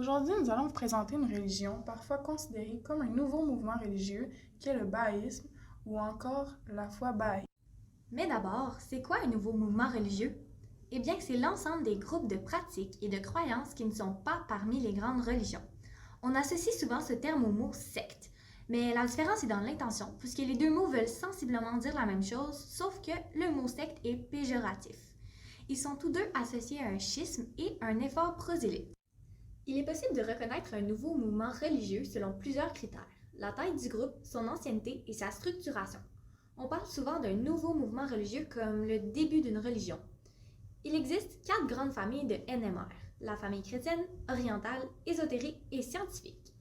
Aujourd'hui, nous allons vous présenter une religion parfois considérée comme un nouveau mouvement religieux qu'est le bahaïsme ou encore la foi bahaï. Mais d'abord, c'est quoi un nouveau mouvement religieux? Eh bien, c'est l'ensemble des groupes de pratiques et de croyances qui ne sont pas parmi les grandes religions. On associe souvent ce terme au mot secte, mais la différence est dans l'intention, puisque les deux mots veulent sensiblement dire la même chose, sauf que le mot secte est péjoratif. Ils sont tous deux associés à un schisme et un effort prosélyte. Il est possible de reconnaître un nouveau mouvement religieux selon plusieurs critères: la taille du groupe, son ancienneté et sa structuration. On parle souvent d'un nouveau mouvement religieux comme le début d'une religion. Il existe 4 grandes familles de NMR: la famille chrétienne, orientale, ésotérique et scientifique.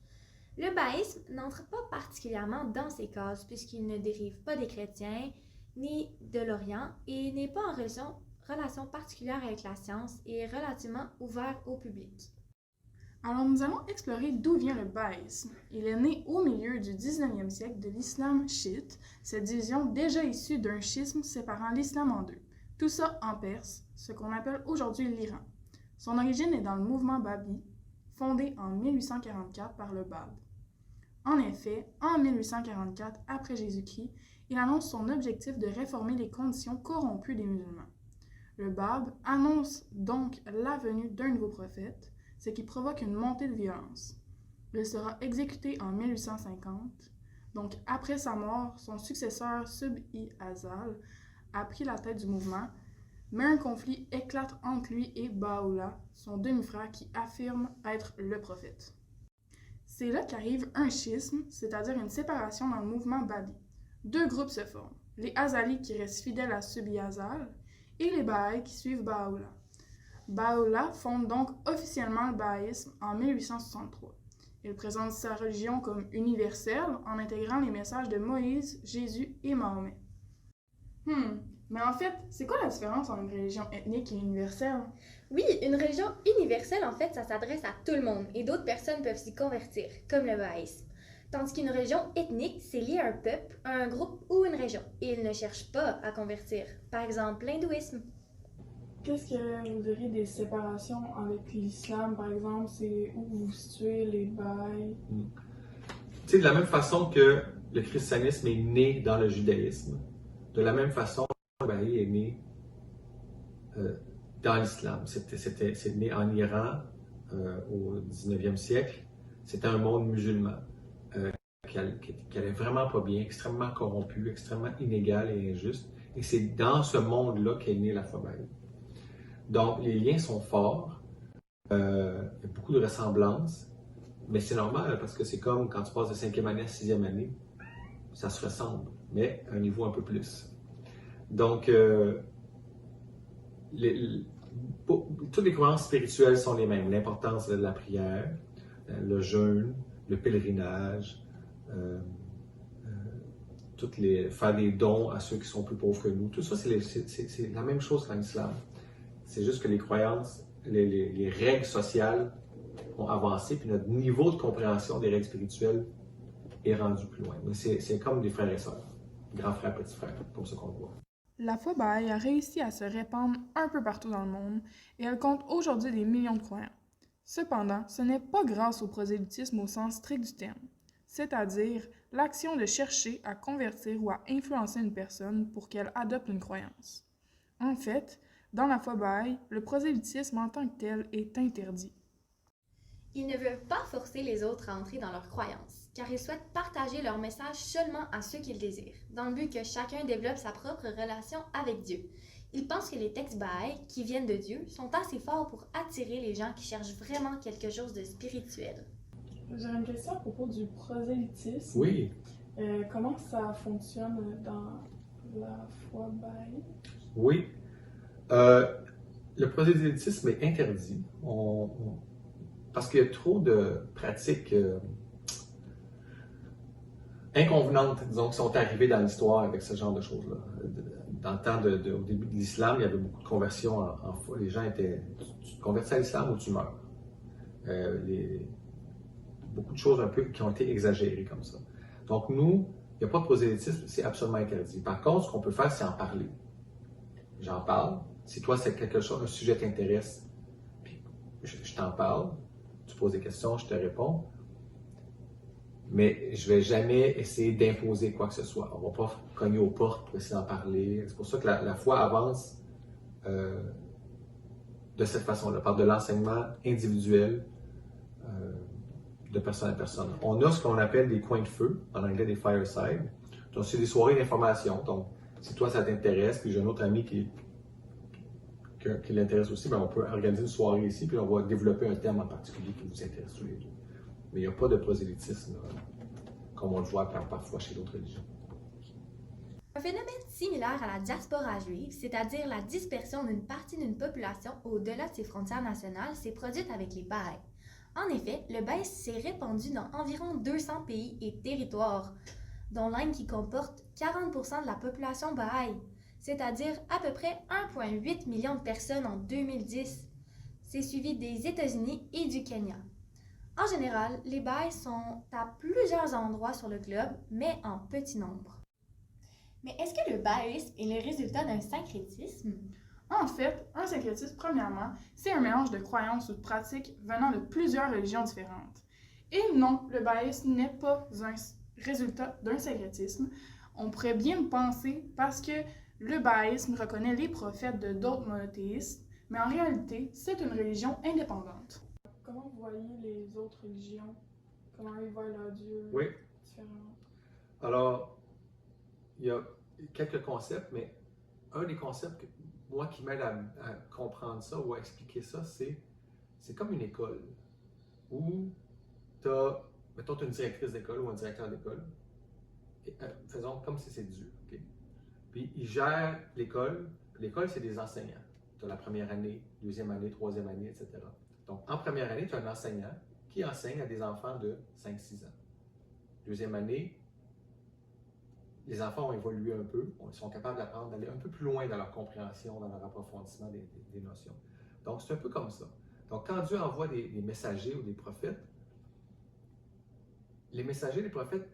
Le bahaïsme n'entre pas particulièrement dans ces cases puisqu'il ne dérive pas des chrétiens ni de l'Orient et n'est pas en relation particulière avec la science et est relativement ouvert au public. Alors nous allons explorer d'où vient le bahaïsme. Il est né au milieu du 19e siècle de l'islam chiite, cette division déjà issue d'un schisme séparant l'islam en deux. Tout ça en Perse, ce qu'on appelle aujourd'hui l'Iran. Son origine est dans le mouvement Babi, fondé en 1844 par le Bab. En effet, en 1844, après Jésus-Christ, il annonce son objectif de réformer les conditions corrompues des musulmans. Le Bab annonce donc la venue d'un nouveau prophète, ce qui provoque une montée de violence. Il sera exécuté en 1850. Donc, après sa mort, son successeur Subh-i-Azal a pris la tête du mouvement, mais un conflit éclate entre lui et Baha'u'llah, son demi-frère qui affirme être le prophète. C'est là qu'arrive un schisme, c'est-à-dire une séparation dans le mouvement Babi. Deux groupes se forment, les Azalis qui restent fidèles à Subh-i-Azal et les Bahaïs qui suivent Baha'u'llah. Baha'u'llah fonde donc officiellement le bahaïsme en 1863. Il présente sa religion comme universelle en intégrant les messages de Moïse, Jésus et Mahomet. Mais en fait, c'est quoi la différence entre une religion ethnique et universelle? Oui, une religion universelle, en fait, ça s'adresse à tout le monde et d'autres personnes peuvent s'y convertir, comme le bahaïsme. Tandis qu'une religion ethnique, c'est lié à un peuple, à un groupe ou une région, et il ne cherche pas à convertir. Par exemple, l'hindouisme. Qu'est-ce que vous diriez des séparations avec l'islam, par exemple? C'est où vous situez les Bahaïs? Tu sais, de la même façon que le christianisme est né dans le judaïsme, de la même façon, le bahaï est né dans l'islam. C'est né en Iran au 19e siècle. C'était un monde musulman qui allait vraiment pas bien, extrêmement corrompu, extrêmement inégal et injuste. Et c'est dans ce monde-là qu'est née la foi bahaï. Donc, les liens sont forts, il y a beaucoup de ressemblances, mais c'est normal parce que c'est comme quand tu passes de 5e année à 6e année, ça se ressemble, mais à un niveau un peu plus. Donc, toutes les croyances spirituelles sont les mêmes. L'importance de la prière, le jeûne, le pèlerinage, faire des dons à ceux qui sont plus pauvres que nous. Tout ça, c'est la même chose qu'en islam. C'est juste que les croyances, les règles sociales ont avancé, puis notre niveau de compréhension des règles spirituelles est rendu plus loin. Mais c'est comme des frères et sœurs, grands frères, petits frères, comme ça qu'on voit. La foi bahaï a réussi à se répandre un peu partout dans le monde et elle compte aujourd'hui des millions de croyants. Cependant, ce n'est pas grâce au prosélytisme au sens strict du terme, c'est-à-dire l'action de chercher à convertir ou à influencer une personne pour qu'elle adopte une croyance. En fait, dans la foi bahaï, le prosélytisme en tant que tel est interdit. Ils ne veulent pas forcer les autres à entrer dans leurs croyances, car ils souhaitent partager leur message seulement à ceux qu'ils désirent, dans le but que chacun développe sa propre relation avec Dieu. Ils pensent que les textes bahaïs, qui viennent de Dieu, sont assez forts pour attirer les gens qui cherchent vraiment quelque chose de spirituel. J'aurais une question à propos du prosélytisme. Oui. Comment ça fonctionne dans la foi bahaï? Oui. Le prosélytisme est interdit. Parce qu'il y a trop de pratiques inconvenantes, disons, qui sont arrivées dans l'histoire avec ce genre de choses-là. Dans le temps, au début de l'islam, il y avait beaucoup de conversions en foi. Les gens étaient, tu te convertis à l'islam ou tu meurs. Beaucoup de choses un peu qui ont été exagérées comme ça. Donc nous, il n'y a pas de prosélytisme, c'est absolument interdit. Par contre, ce qu'on peut faire, c'est en parler. J'en parle. Si toi, c'est quelque chose, un sujet t'intéresse, puis je t'en parle, tu poses des questions, je te réponds. Mais je ne vais jamais essayer d'imposer quoi que ce soit. On ne va pas cogner aux portes pour essayer d'en parler. C'est pour ça que la foi avance de cette façon-là, par de l'enseignement individuel de personne à personne. On a ce qu'on appelle des coins de feu, en anglais des fireside. Donc, c'est des soirées d'information. Donc, si toi, ça t'intéresse, puis j'ai un autre ami qui l'intéresse aussi, bien, on peut organiser une soirée ici, puis on va développer un thème en particulier qui vous intéresse tous les deux. Mais il n'y a pas de prosélytisme, comme on le voit parfois chez d'autres religions. Un phénomène similaire à la diaspora juive, c'est-à-dire la dispersion d'une partie d'une population au-delà de ses frontières nationales, s'est produite avec les Bahaïs. En effet, le baïs s'est répandu dans environ 200 pays et territoires, dont l'Inde qui comporte 40% de la population Bahaï, c'est-à-dire à peu près 1,8 million de personnes en 2010. C'est suivi des États-Unis et du Kenya. En général, les Bahaïs sont à plusieurs endroits sur le globe, mais en petit nombre. Mais est-ce que le bahaïsme est le résultat d'un syncrétisme? En fait, un syncrétisme, premièrement, c'est un mélange de croyances ou de pratiques venant de plusieurs religions différentes. Et non, le bahaïsme n'est pas un résultat d'un syncrétisme. On pourrait bien le penser parce que le bahaïsme reconnaît les prophètes de d'autres monothéistes, mais en réalité, c'est une religion indépendante. Comment vous voyez les autres religions? Comment ils voient leur Dieu différemment? Alors, il y a quelques concepts, mais un des concepts moi qui m'aide à comprendre ça ou à expliquer ça, c'est comme une école où mettons, tu as une directrice d'école ou un directeur d'école. Faisons comme si c'est Dieu. Okay? Puis il gère l'école. L'école, c'est des enseignants. Tu as la première année, deuxième année, troisième année, etc. Donc, en première année, tu as un enseignant qui enseigne à des enfants de 5-6 ans. Deuxième année, les enfants ont évolué un peu, ils sont capables d'apprendre, d'aller un peu plus loin dans leur compréhension, dans leur approfondissement des notions. Donc, c'est un peu comme ça. Donc, quand Dieu envoie des messagers ou des prophètes, les messagers, les prophètes,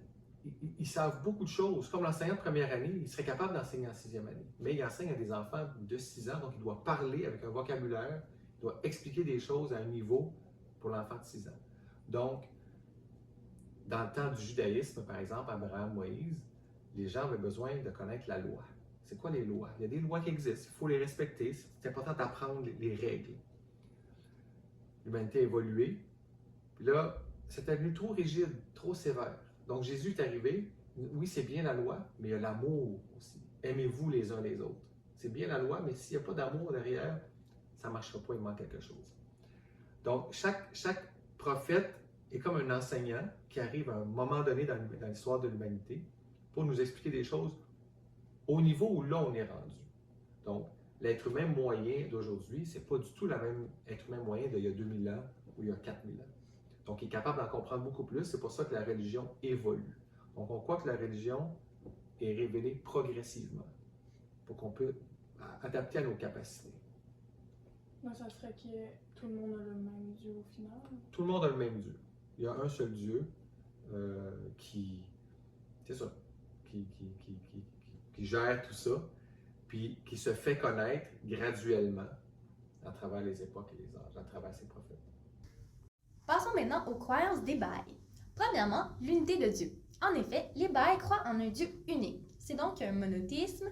ils savent beaucoup de choses. Comme l'enseignant de première année, il serait capable d'enseigner en sixième année. Mais il enseigne à des enfants de 6 ans, donc il doit parler avec un vocabulaire, il doit expliquer des choses à un niveau pour l'enfant de 6 ans. Donc, dans le temps du judaïsme, par exemple, Abraham, Moïse, les gens avaient besoin de connaître la loi. C'est quoi les lois? Il y a des lois qui existent, il faut les respecter, c'est important d'apprendre les règles. L'humanité a évolué, puis là, c'était devenu trop rigide, trop sévère. Donc Jésus est arrivé, oui, c'est bien la loi, mais il y a l'amour aussi. Aimez-vous les uns les autres. C'est bien la loi, mais s'il n'y a pas d'amour derrière, ça ne marchera pas, il manque quelque chose. Donc, chaque prophète est comme un enseignant qui arrive à un moment donné dans l'histoire de l'humanité pour nous expliquer des choses au niveau où là on est rendu. Donc, l'être humain moyen d'aujourd'hui, c'est pas du tout le même être humain moyen d'il y a 2000 ans ou il y a 4000 ans. Donc, il est capable d'en comprendre beaucoup plus. C'est pour ça que la religion évolue. Donc, on croit que la religion est révélée progressivement pour qu'on puisse adapter à nos capacités. Ben, ça serait que tout le monde a le même Dieu au final? Tout le monde a le même Dieu. Il y a un seul Dieu c'est ça, qui gère tout ça, puis qui se fait connaître graduellement à travers les époques et les âges, à travers ses prophètes. Passons maintenant aux croyances des Bahaïs. Premièrement, l'unité de Dieu. En effet, les Bahaïs croient en un Dieu unique. C'est donc un monothéisme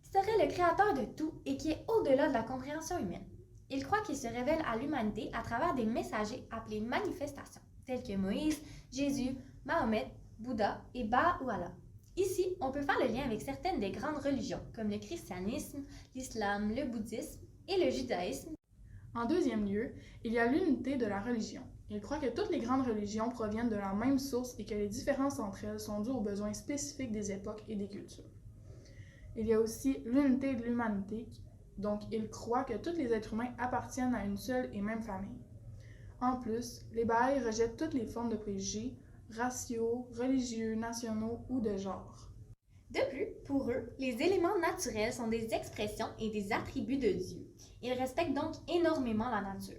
qui serait le créateur de tout et qui est au-delà de la compréhension humaine. Ils croient qu'il se révèle à l'humanité à travers des messagers appelés manifestations, tels que Moïse, Jésus, Mahomet, Bouddha et Baha ou Allah. Ici, on peut faire le lien avec certaines des grandes religions, comme le christianisme, l'islam, le bouddhisme et le judaïsme. En deuxième lieu, il y a l'unité de la religion. Ils croient que toutes les grandes religions proviennent de la même source et que les différences entre elles sont dues aux besoins spécifiques des époques et des cultures. Il y a aussi l'unité de l'humanité, donc ils croient que tous les êtres humains appartiennent à une seule et même famille. En plus, les Bahaïs rejettent toutes les formes de préjugés, raciaux, religieux, nationaux ou de genre. De plus, pour eux, les éléments naturels sont des expressions et des attributs de Dieu. Ils respectent donc énormément la nature.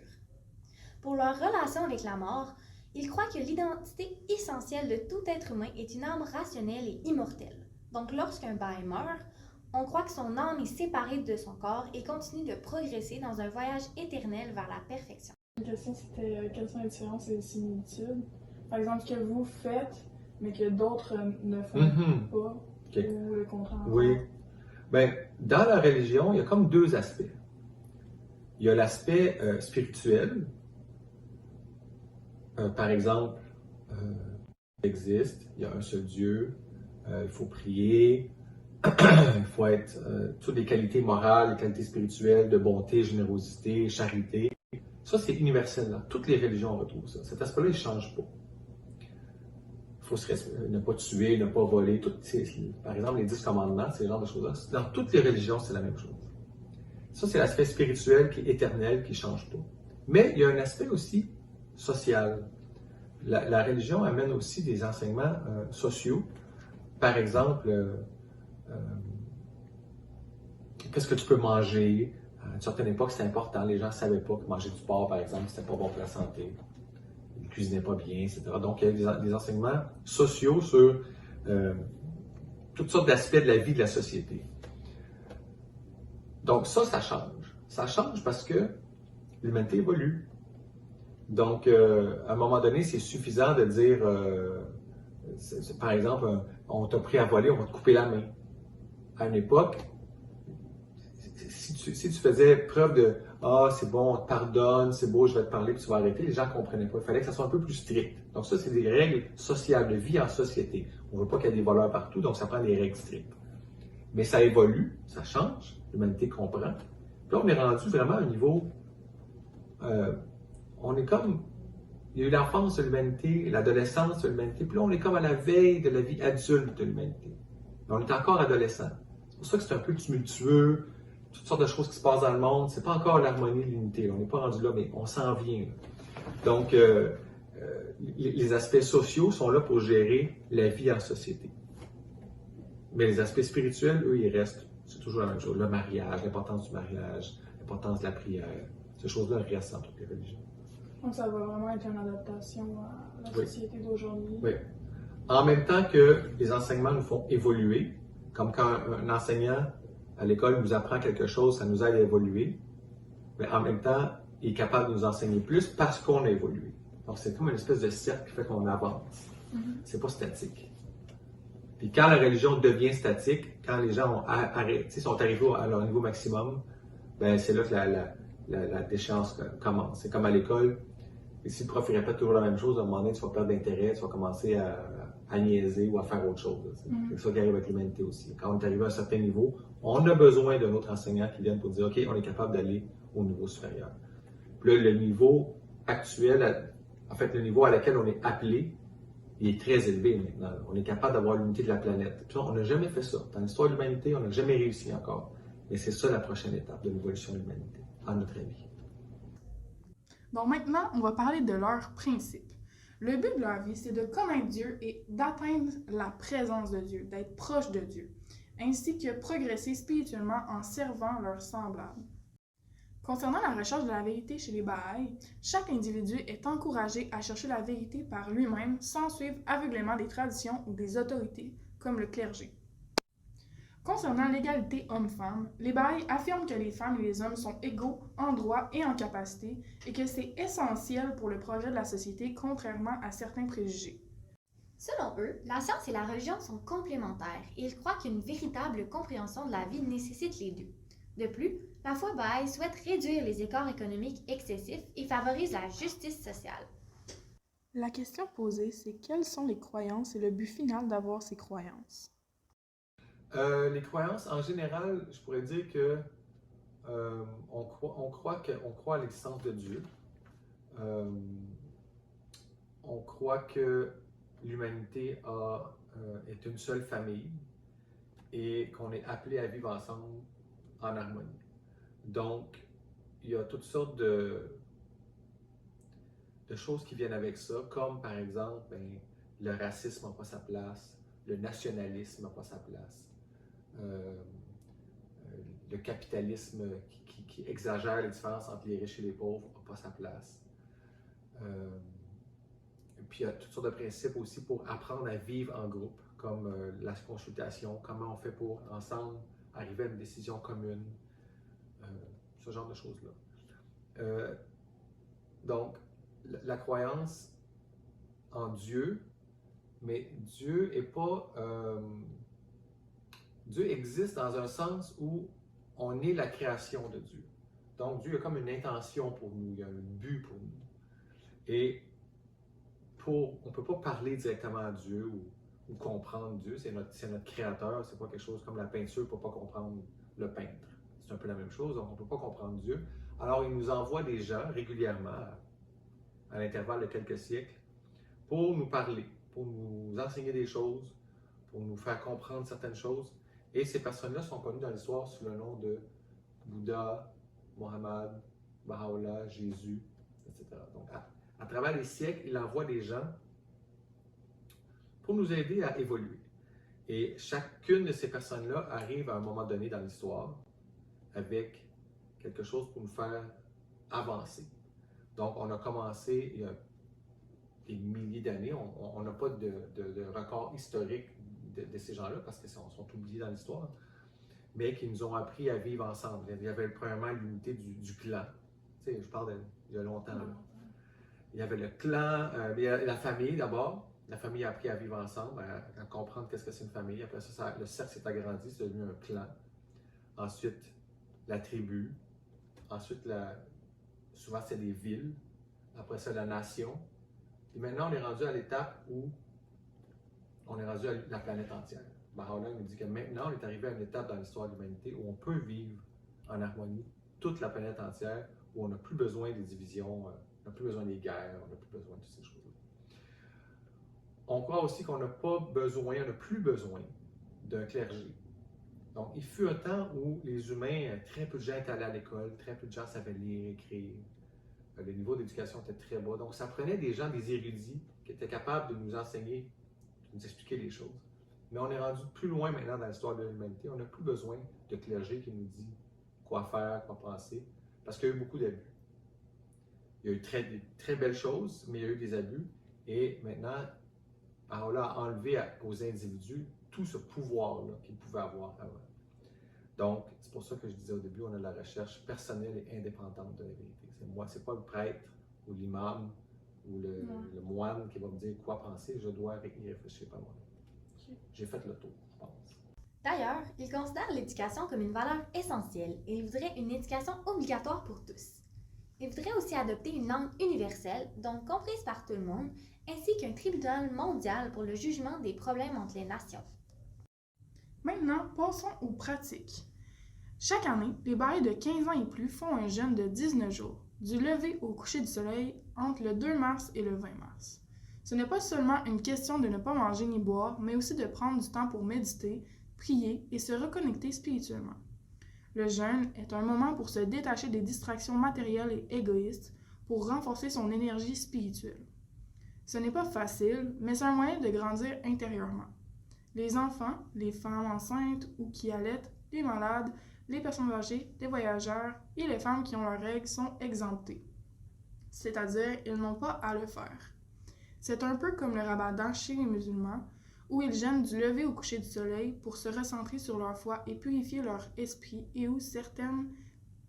Pour leur relation avec la mort, ils croient que l'identité essentielle de tout être humain est une âme rationnelle et immortelle. Donc lorsqu'un Bahaï meurt, on croit que son âme est séparée de son corps et continue de progresser dans un voyage éternel vers la perfection. La question c'était quelles sont les différences et les similitudes. Par exemple, ce que vous faites, mais que d'autres ne font pas, OK. ou le contraire. Oui. Ben, dans la religion, il y a comme deux aspects. Il y a l'aspect spirituel. Par exemple, il existe, il y a un seul Dieu, il faut prier, il faut être toutes les qualités morales, les qualités spirituelles, de bonté, générosité, charité. Ça, c'est universel. Dans toutes les religions, on retrouve ça. Cet aspect-là, il ne change pas. Il faut ne pas tuer, ne pas voler. Par exemple, les 10 commandements, c'est ce genre de choses-là. Dans toutes les religions, c'est la même chose. Ça, c'est l'aspect spirituel qui est éternel, qui ne change pas. Mais il y a un aspect aussi social. La religion amène aussi des enseignements sociaux. Par exemple, qu'est-ce que tu peux manger? À une certaine époque, c'était important. Les gens ne savaient pas que manger du porc, par exemple, c'était pas bon pour la santé. Ils ne cuisinaient pas bien, etc. Donc, il y a des enseignements sociaux sur toutes sortes d'aspects de la vie de la société. Donc, ça change. Ça change parce que l'humanité évolue. Donc, à un moment donné, c'est suffisant de dire, par exemple, on t'a pris à voler, on va te couper la main. À une époque, si tu faisais preuve de ah, c'est bon, on te pardonne, c'est beau, je vais te parler, puis tu vas arrêter, les gens ne comprenaient pas. Il fallait que ça soit un peu plus strict. Donc, ça, c'est des règles sociales, de vie en société. On ne veut pas qu'il y ait des voleurs partout, donc ça prend des règles strictes. Mais ça évolue, ça change, l'humanité comprend. Puis là, on est rendu vraiment à un niveau. On est comme. Il y a eu l'enfance de l'humanité, l'adolescence de l'humanité, puis là, on est comme à la veille de la vie adulte de l'humanité. Mais on est encore adolescent. C'est pour ça que c'est un peu tumultueux, toutes sortes de choses qui se passent dans le monde. C'est pas encore l'harmonie, l'unité. On n'est pas rendu là, mais on s'en vient. Donc, les aspects sociaux sont là pour gérer la vie en société. Mais les aspects spirituels, eux, ils restent. C'est toujours la même chose. Le mariage, l'importance du mariage, l'importance de la prière. Ces choses-là restent dans toutes les religions. Donc, ça va vraiment être une adaptation à la société d'aujourd'hui. Oui. En même temps que les enseignements nous font évoluer, comme quand un enseignant à l'école nous apprend quelque chose, ça nous aide à évoluer, mais en même temps, il est capable de nous enseigner plus parce qu'on a évolué. Donc, c'est comme une espèce de cercle qui fait qu'on avance. C'est pas statique. Puis quand la religion devient statique, quand les gens sont arrivés à leur niveau maximum, ben c'est là que la déchéance commence. C'est comme à l'école. Et si le prof répète toujours la même chose, à un moment donné, tu vas perdre d'intérêt, tu vas commencer à niaiser ou à faire autre chose. C'est ça qui arrive avec l'humanité aussi. Quand on est arrivé à un certain niveau, on a besoin d'un autre enseignant qui vienne pour dire, OK, on est capable d'aller au niveau supérieur. Puis là, le niveau actuel, en fait, le niveau à laquelle on est appelé, il est très élevé maintenant. On est capable d'avoir l'unité de la planète. Puis on n'a jamais fait ça. Dans l'histoire de l'humanité, on n'a jamais réussi encore. Mais c'est ça la prochaine étape de l'évolution de l'humanité, à notre avis. Donc maintenant, on va parler de leurs principes. Le but de leur vie, c'est de connaître Dieu et d'atteindre la présence de Dieu, d'être proche de Dieu, ainsi que progresser spirituellement en servant leurs semblables. Concernant la recherche de la vérité chez les Bahaïs, chaque individu est encouragé à chercher la vérité par lui-même sans suivre aveuglément des traditions ou des autorités, comme le clergé. Concernant l'égalité homme-femme, les Bahaïs affirment que les femmes et les hommes sont égaux en droit et en capacité et que c'est essentiel pour le projet de la société, contrairement à certains préjugés. Selon eux, la science et la religion sont complémentaires et ils croient qu'une véritable compréhension de la vie nécessite les deux. De plus, la foi Bahaï souhaite réduire les écarts économiques excessifs et favorise la justice sociale. La question posée, c'est quelles sont les croyances et le but final d'avoir ces croyances? Les croyances, en général, je pourrais dire que on croit à l'existence de Dieu. On croit que l'humanité est une seule famille et qu'on est appelé à vivre ensemble en harmonie. Donc, il y a toutes sortes de choses qui viennent avec ça, comme par exemple, le racisme n'a pas sa place, le nationalisme n'a pas sa place. Le capitalisme qui exagère les différences entre les riches et les pauvres n'a pas sa place. Puis il y a toutes sortes de principes aussi pour apprendre à vivre en groupe, comme la consultation, comment on fait pour ensemble arriver à une décision commune, ce genre de choses-là. Donc, la croyance en Dieu, mais Dieu est pas... Dieu existe dans un sens où on est la création de Dieu. Donc, Dieu a comme une intention pour nous, il y a un but pour nous. Et on ne peut pas parler directement à Dieu ou comprendre Dieu, c'est notre créateur, c'est pas quelque chose comme la peinture pour ne pas comprendre le peintre. C'est un peu la même chose, donc on ne peut pas comprendre Dieu. Alors, il nous envoie des gens régulièrement, à l'intervalle de quelques siècles, pour nous parler, pour nous enseigner des choses, pour nous faire comprendre certaines choses. Et ces personnes-là sont connues dans l'histoire sous le nom de Bouddha, Mohammed, Baha'u'llah, Jésus, etc. Donc, à travers les siècles, il envoie des gens pour nous aider à évoluer. Et chacune de ces personnes-là arrive à un moment donné dans l'histoire avec quelque chose pour nous faire avancer. Donc, on a commencé il y a des milliers d'années. On n'a pas de record historique de ces gens-là parce qu'ils sont oubliés dans l'histoire, mais qui nous ont appris à vivre ensemble. Il y avait premièrement l'unité du clan. Tu sais, je parle il y a longtemps. Là. Il y avait le clan, il y a la famille d'abord. La famille a appris à vivre ensemble, à comprendre qu'est-ce que c'est une famille. Après ça, le cercle s'est agrandi, c'est devenu un clan. Ensuite, la tribu. Ensuite, souvent c'est des villes. Après ça, la nation. Et maintenant, on est rendu à l'étape où on est rendu à la planète entière. Baha'u'llah nous dit que maintenant, on est arrivé à une étape dans l'histoire de l'humanité où on peut vivre en harmonie toute la planète entière, où on n'a plus besoin des divisions, on n'a plus besoin des guerres, on n'a plus besoin de toutes ces choses-là. On croit aussi qu'on n'a plus besoin d'un clergé. Donc, il fut un temps où les humains, très peu de gens étaient allés à l'école, très peu de gens savaient lire, écrire. Le niveau d'éducation était très bas. Donc, ça prenait des gens, des érudits, qui étaient capables de nous enseigner, de nous expliquer les choses. Mais on est rendu plus loin maintenant dans l'histoire de l'humanité. On n'a plus besoin de clergé qui nous dit quoi faire, quoi penser, parce qu'il y a eu beaucoup d'abus. Il y a eu des très belles choses, mais il y a eu des abus. Et maintenant, on a enlevé aux individus tout ce pouvoir-là qu'ils pouvaient avoir avant. Donc, c'est pour ça que je disais au début, on a de la recherche personnelle et indépendante de la vérité. C'est pas le prêtre ou l'imam ou le moine qui va me dire quoi penser, je dois y réfléchir par moi-même. J'ai fait le tour, je pense. D'ailleurs, il considère l'éducation comme une valeur essentielle et il voudrait une éducation obligatoire pour tous. Il voudrait aussi adopter une langue universelle, donc comprise par tout le monde, ainsi qu'un tribunal mondial pour le jugement des problèmes entre les nations. Maintenant, passons aux pratiques. Chaque année, les Baha'is de 15 ans et plus font un jeûne de 19 jours, du lever au coucher du soleil entre le 2 mars et le 20 mars. Ce n'est pas seulement une question de ne pas manger ni boire, mais aussi de prendre du temps pour méditer, prier et se reconnecter spirituellement. Le jeûne est un moment pour se détacher des distractions matérielles et égoïstes pour renforcer son énergie spirituelle. Ce n'est pas facile, mais c'est un moyen de grandir intérieurement. Les enfants, les femmes enceintes ou qui allaitent, les malades, les personnes âgées, les voyageurs et les femmes qui ont leurs règles sont exemptés. C'est-à-dire, ils n'ont pas à le faire. C'est un peu comme le ramadan chez les musulmans, où ils jeûnent du lever au coucher du soleil pour se recentrer sur leur foi et purifier leur esprit et où certaines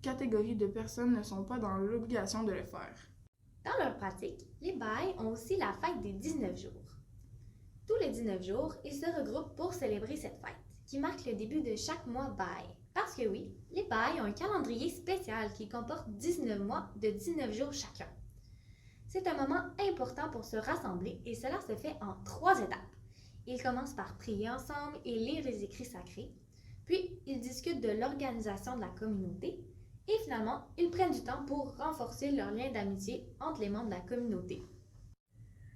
catégories de personnes ne sont pas dans l'obligation de le faire. Dans leur pratique, les Baha'is ont aussi la fête des 19 jours. Tous les 19 jours, ils se regroupent pour célébrer cette fête, qui marque le début de chaque mois Baha'i. Parce que oui, les Baha'is ont un calendrier spécial qui comporte 19 mois de 19 jours chacun. C'est un moment important pour se rassembler et cela se fait en 3 étapes. Ils commencent par prier ensemble et lire les écrits sacrés, puis ils discutent de l'organisation de la communauté et finalement, ils prennent du temps pour renforcer leur lien d'amitié entre les membres de la communauté.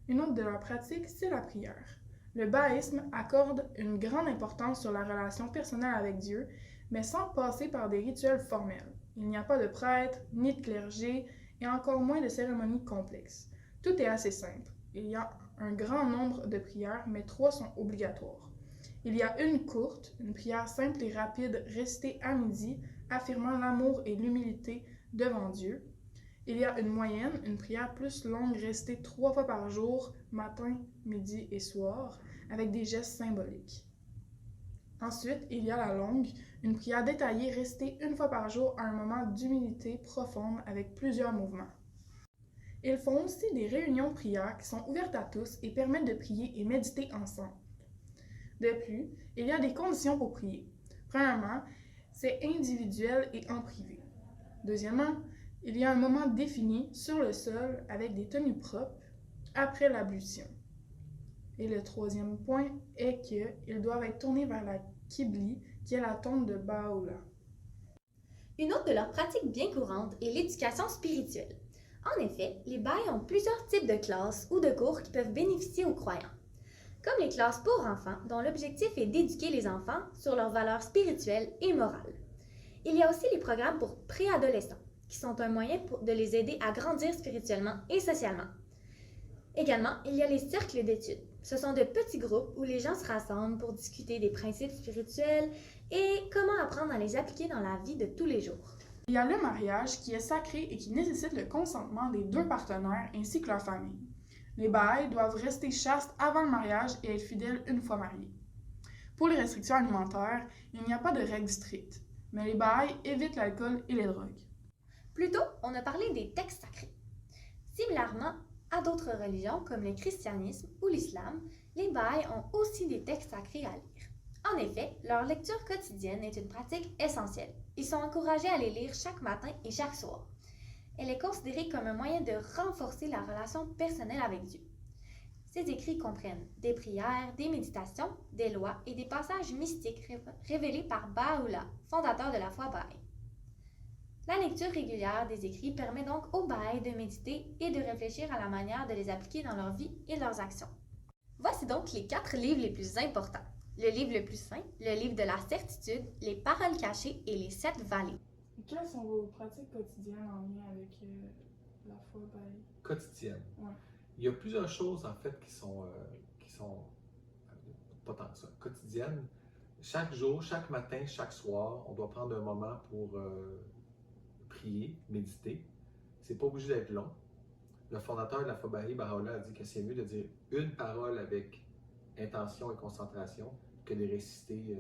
Une autre de leurs pratiques, c'est la prière. Le bahaïsme accorde une grande importance sur la relation personnelle avec Dieu, mais sans passer par des rituels formels. Il n'y a pas de prêtre, ni de clergé, et encore moins de cérémonies complexes. Tout est assez simple. Il y a un grand nombre de prières, mais 3 sont obligatoires. Il y a une courte, une prière simple et rapide récitée à midi, affirmant l'amour et l'humilité devant Dieu. Il y a une moyenne, une prière plus longue récitée 3 fois par jour, matin, midi et soir, avec des gestes symboliques. Ensuite, il y a la longue, une prière détaillée récitée 1 fois par jour à un moment d'humilité profonde avec plusieurs mouvements. Ils font aussi des réunions de prière qui sont ouvertes à tous et permettent de prier et méditer ensemble. De plus, il y a des conditions pour prier. Premièrement, c'est individuel et en privé. Deuxièmement, il y a un moment défini sur le sol avec des tenues propres après l'ablution. Et le troisième point est qu'ils doivent être tournés vers la Qibli, qui est la tombe de Baha'u'llah. Une autre de leurs pratiques bien courantes est l'éducation spirituelle. En effet, les Baha'is ont plusieurs types de classes ou de cours qui peuvent bénéficier aux croyants. Comme les classes pour enfants, dont l'objectif est d'éduquer les enfants sur leurs valeurs spirituelles et morales. Il y a aussi les programmes pour préadolescents, qui sont un moyen de les aider à grandir spirituellement et socialement. Également, il y a les cercles d'études. Ce sont de petits groupes où les gens se rassemblent pour discuter des principes spirituels et comment apprendre à les appliquer dans la vie de tous les jours. Il y a le mariage qui est sacré et qui nécessite le consentement des deux partenaires ainsi que leur famille. Les Baha'is doivent rester chastes avant le mariage et être fidèles une fois mariés. Pour les restrictions alimentaires, il n'y a pas de règles strictes, mais les Baha'is évitent l'alcool et les drogues. Plus tôt, on a parlé des textes sacrés. Similairement à d'autres religions comme le christianisme ou l'islam, les Baha'is ont aussi des textes sacrés à lire. En effet, leur lecture quotidienne est une pratique essentielle. Ils sont encouragés à les lire chaque matin et chaque soir. Elle est considérée comme un moyen de renforcer la relation personnelle avec Dieu. Ces écrits comprennent des prières, des méditations, des lois et des passages mystiques révélés par Baha'u'llah, fondateur de la foi Baha'i. La lecture régulière des écrits permet donc aux Baha'is de méditer et de réfléchir à la manière de les appliquer dans leur vie et leurs actions. Voici donc les 4 livres les plus importants. Le livre le plus saint, le livre de la certitude, les paroles cachées et les 7 vallées. Quelles sont vos pratiques quotidiennes en lien avec la foi Baha'i? Quotidienne. Ouais. Il y a plusieurs choses en fait qui sont pas tant que ça, quotidiennes. Chaque jour, chaque matin, chaque soir, on doit prendre un moment pour prier, méditer. C'est pas obligé d'être long. Le fondateur de la foi Baha'i, Baha'u'llah, a dit que c'est mieux de dire une parole avec intention et concentration que de réciter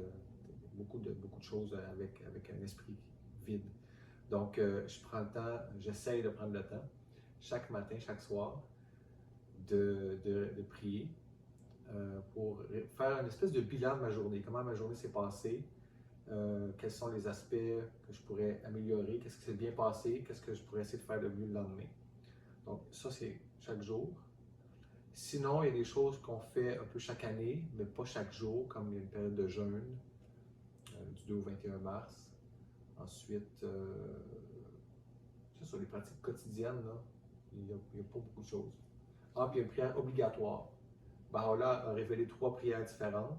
beaucoup de choses avec un esprit vide. Donc, je prends le temps, j'essaye de prendre le temps, chaque matin, chaque soir, de prier pour faire une espèce de bilan de ma journée. Comment ma journée s'est passée, quels sont les aspects que je pourrais améliorer, qu'est-ce qui s'est bien passé, qu'est-ce que je pourrais essayer de faire de mieux le lendemain. Donc, ça, c'est chaque jour. Sinon, il y a des choses qu'on fait un peu chaque année, mais pas chaque jour, comme il y a une période de jeûne, du 2 au 21 mars. Ensuite, c'est sur les pratiques quotidiennes, là, il n'y a pas beaucoup de choses. Ah, puis il y a une prière obligatoire. Baha'u'llah a révélé 3 prières différentes,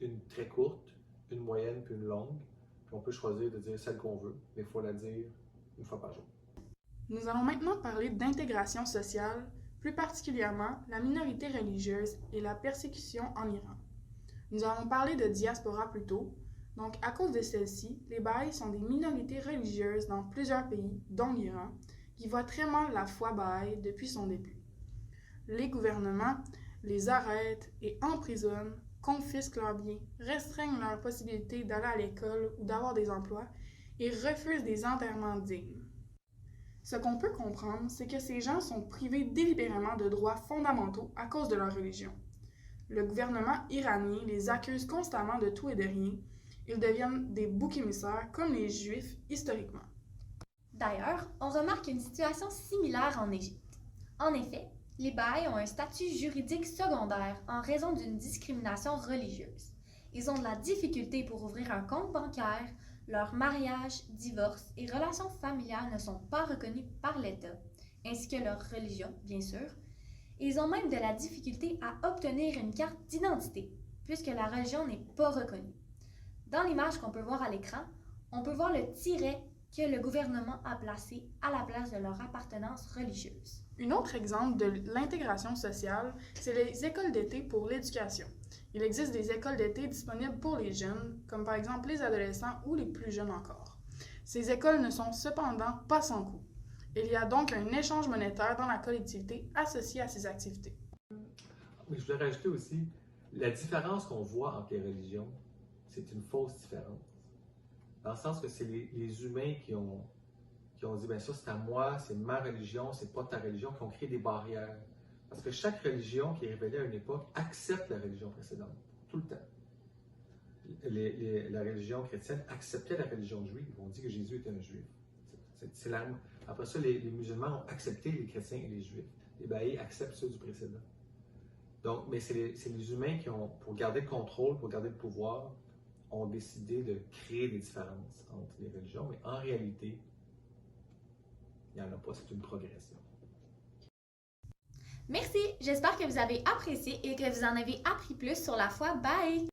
une très courte, une moyenne, puis une longue. Puis on peut choisir de dire celle qu'on veut, mais il faut la dire une fois par jour. Nous allons maintenant parler d'intégration sociale, plus particulièrement la minorité religieuse et la persécution en Iran. Nous avons parlé de diaspora plus tôt, donc à cause de celle-ci, les Baha'is sont des minorités religieuses dans plusieurs pays, dont l'Iran, qui voient très mal la foi Baha'i depuis son début. Les gouvernements les arrêtent et emprisonnent, confisquent leurs biens, restreignent leur possibilité d'aller à l'école ou d'avoir des emplois et refusent des enterrements dignes. Ce qu'on peut comprendre, c'est que ces gens sont privés délibérément de droits fondamentaux à cause de leur religion. Le gouvernement iranien les accuse constamment de tout et de rien. Ils deviennent des boucs émissaires comme les Juifs historiquement. D'ailleurs, on remarque une situation similaire en Égypte. En effet, les Baha'is ont un statut juridique secondaire en raison d'une discrimination religieuse. Ils ont de la difficulté pour ouvrir un compte bancaire, leur mariage, divorce et relations familiales ne sont pas reconnus par l'État, ainsi que leur religion, bien sûr. Et ils ont même de la difficulté à obtenir une carte d'identité, puisque la religion n'est pas reconnue. Dans l'image qu'on peut voir à l'écran, on peut voir le tiret que le gouvernement a placé à la place de leur appartenance religieuse. Un autre exemple de l'intégration sociale, c'est les écoles d'été pour l'éducation. Il existe des écoles d'été disponibles pour les jeunes, comme par exemple les adolescents ou les plus jeunes encore. Ces écoles ne sont cependant pas sans coût. Il y a donc un échange monétaire dans la collectivité associé à ces activités. Oui, je voulais rajouter aussi, la différence qu'on voit entre les religions, c'est une fausse différence. Dans le sens que c'est les humains qui ont qui ont dit, ben ça c'est à moi, c'est ma religion, c'est pas ta religion, qui ont créé des barrières. Parce que chaque religion qui est révélée à une époque accepte la religion précédente, tout le temps. La religion chrétienne acceptait la religion juive. On dit que Jésus était un juif. Après ça, les musulmans ont accepté les chrétiens et les juifs. Les baïs acceptent ceux du précédent. Donc, mais c'est les humains qui ont, pour garder le contrôle, pour garder le pouvoir, ont décidé de créer des différences entre les religions. Mais en réalité, il n'y en a pas, c'est une progression. Merci, j'espère que vous avez apprécié et que vous en avez appris plus sur la foi. Bye!